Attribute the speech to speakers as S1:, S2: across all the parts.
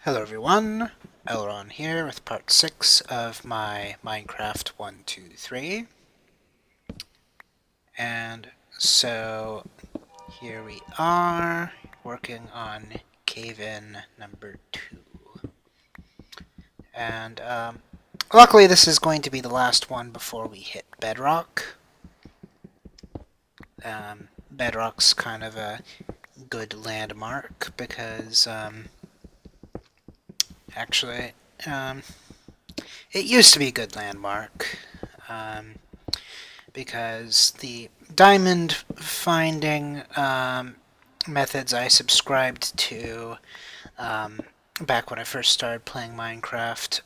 S1: Hello everyone, LRon here with part 6 of my Minecraft 123. And so here we are, working on cave-in number 2. And luckily this is going to be the last one before we hit bedrock. Bedrock's kind of a good landmark because actually um, it used to be a good landmark. Um, because the diamond finding methods I subscribed to back when I first started playing Minecraft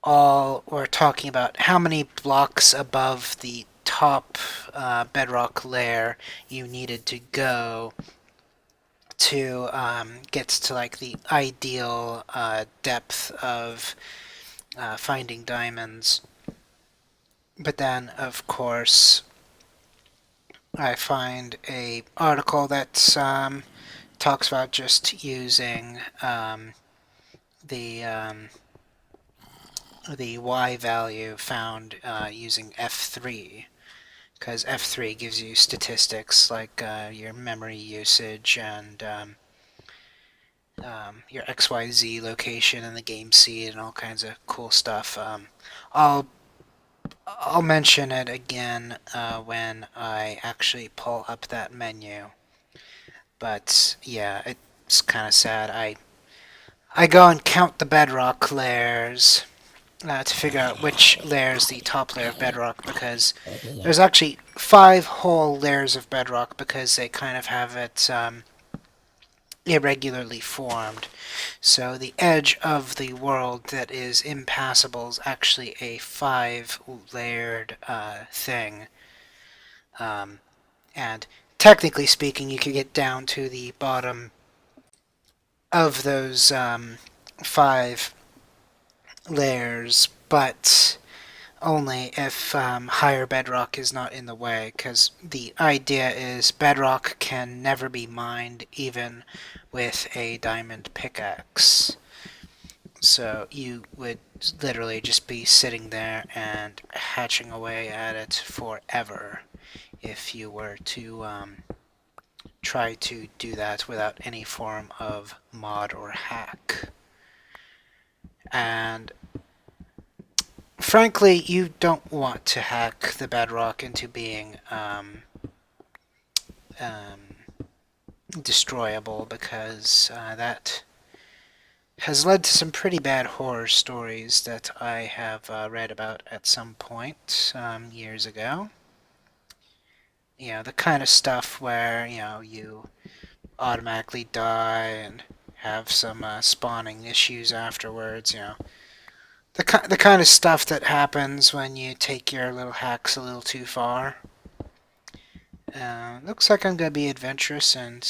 S1: all were talking about how many blocks above the top bedrock layer you needed to go to get to like the ideal depth of finding diamonds. But then, of course, I find a article that talks about just using the um, the Y value found using F3, because F3 gives you statistics like your memory usage and your XYZ location and the game seed and all kinds of cool stuff. I'll I'll mention it again when I actually pull up that menu. But yeah, it's kind of sad. I go and count the bedrock layers to figure out which layer is the top layer of bedrock, because there's actually 5 whole layers of bedrock because they kind of have it irregularly formed. So the edge of the world that is impassable is actually a 5 layered thing. And technically speaking, you could get down to the bottom of those 5 layers, but only if higher bedrock is not in the way, because the idea is bedrock can never be mined even with a diamond pickaxe. So you would literally just be sitting there and hatching away at it forever if you were to try to do that without any form of mod or hack. And frankly, you don't want to hack the bedrock into being um, destroyable, because that has led to some pretty bad horror stories that I have read about at some point years ago. You know, the kind of stuff where, you automatically die and have some spawning issues afterwards, the kind of stuff that happens when you take your little hacks a little too far. Looks like I'm going to be adventurous and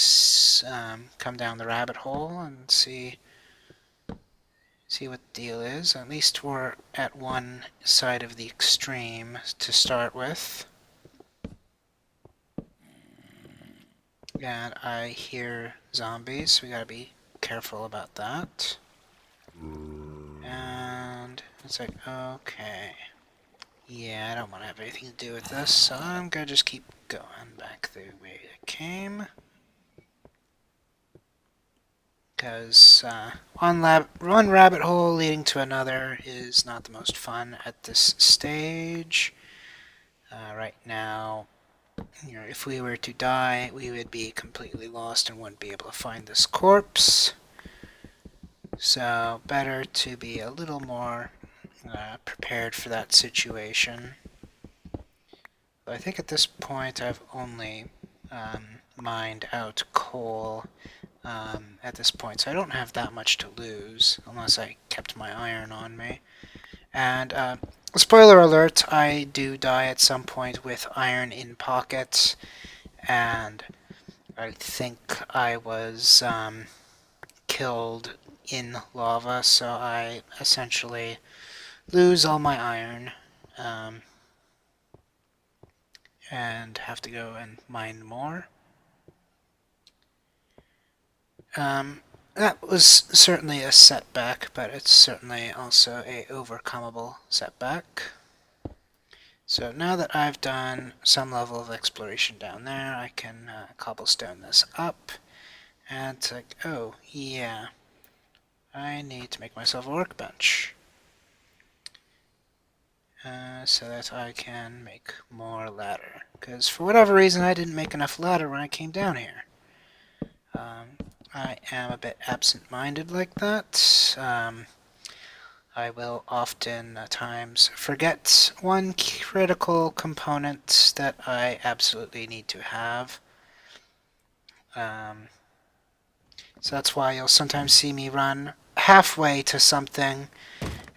S1: come down the rabbit hole and see what the deal is. At least we're at one side of the extreme to start with. And I hear zombies, so we gotta be careful about that. And it's like, okay. Yeah, I don't want to have anything to do with this, so I'm gonna just keep going back the way I came. Because one rabbit hole leading to another is not the most fun at this stage. Right now, if we were to die, we would be completely lost and wouldn't be able to find this corpse. So, better to be a little more prepared for that situation. But I think at this point I've only mined out coal at this point, so I don't have that much to lose, unless I kept my iron on me. And spoiler alert, I do die at some point with iron in pocket, and I think I was killed in lava, so I essentially lose all my iron and have to go and mine more. that was certainly a setback, but it's certainly also a overcomable setback. So now that I've done some level of exploration down there, I can cobblestone this up. And it's like, oh, yeah, I need to make myself a workbench. So that I can make more ladder. Because for whatever reason, I didn't make enough ladder when I came down here. I am a bit absent-minded like that. I will often at times forget one critical component that I absolutely need to have. So that's why you'll sometimes see me run halfway to something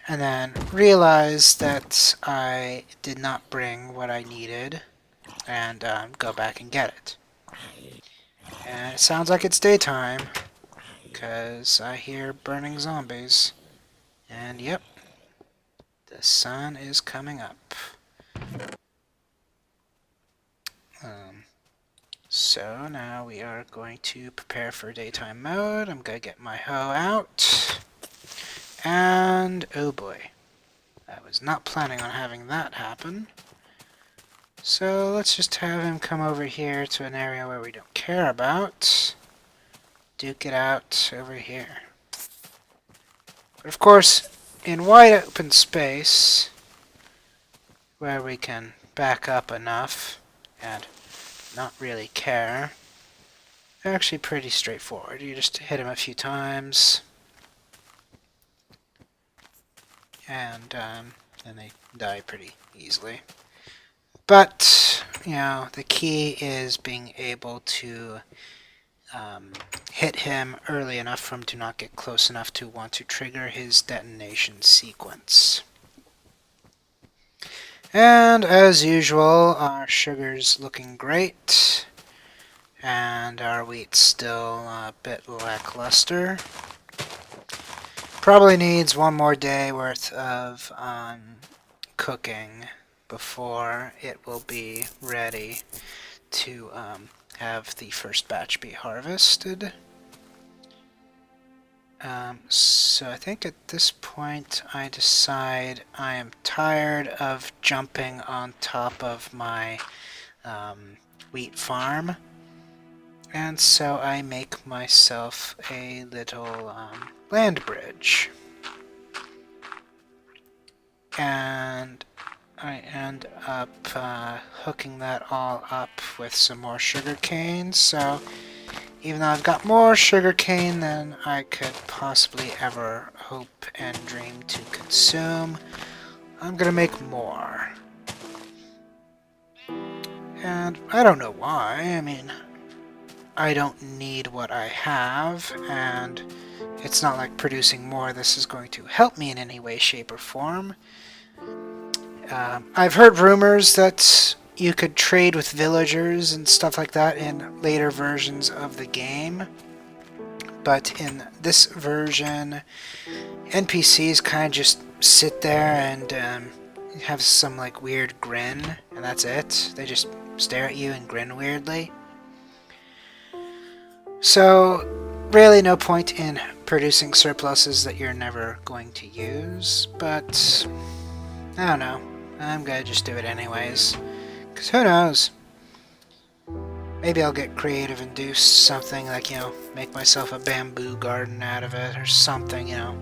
S1: and then realize that I did not bring what I needed and go back and get it. And it sounds like it's daytime because I hear burning zombies. And yep, the sun is coming up. So now we are going to prepare for daytime mode. I'm going to get my hoe out. And oh boy, I was not planning on having that happen. So let's just have him come over here to an area where we don't care about. Duke it out over here. But of course, in wide open space, where we can back up enough and not really care, they're actually pretty straightforward. You just hit them a few times, and they die pretty easily. But, you know, the key is being able to hit him early enough for him to not get close enough to want to trigger his detonation sequence. And as usual, our sugar's looking great, and our wheat's still a bit lackluster. Probably needs one more day worth of cooking before it will be ready to have the first batch be harvested. So I think at this point I decide I am tired of jumping on top of my wheat farm, and so I make myself a little land bridge. And I end up hooking that all up with some more sugar cane, so even though I've got more sugarcane than I could possibly ever hope and dream to consume, I'm gonna make more. And I don't know why. I mean, I don't need what I have, and it's not like producing more this is going to help me in any way, shape, or form. I've heard rumors that you could trade with villagers and stuff like that in later versions of the game, but in this version, NPCs kind of just sit there and have some like weird grin, and that's it. They just stare at you and grin weirdly. So really no point in producing surpluses that you're never going to use, but I don't know. I'm gonna just do it anyways. Because who knows? Maybe I'll get creative and do something like, you know, make myself a bamboo garden out of it or something, you know.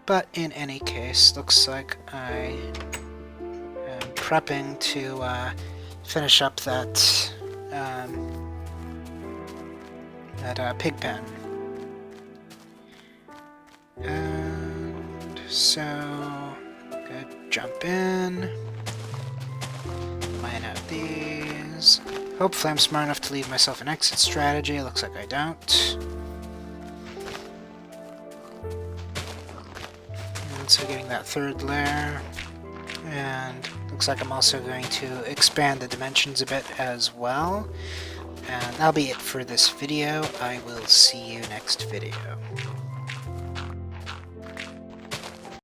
S1: But in any case, looks like I am prepping to finish up that pig pen. And so, good, jump in, mine out these. Hopefully I'm smart enough to leave myself an exit strategy. Looks like I don't. And so getting that third layer. And looks like I'm also going to expand the dimensions a bit as well. And that'll be it for this video. I will see you next video.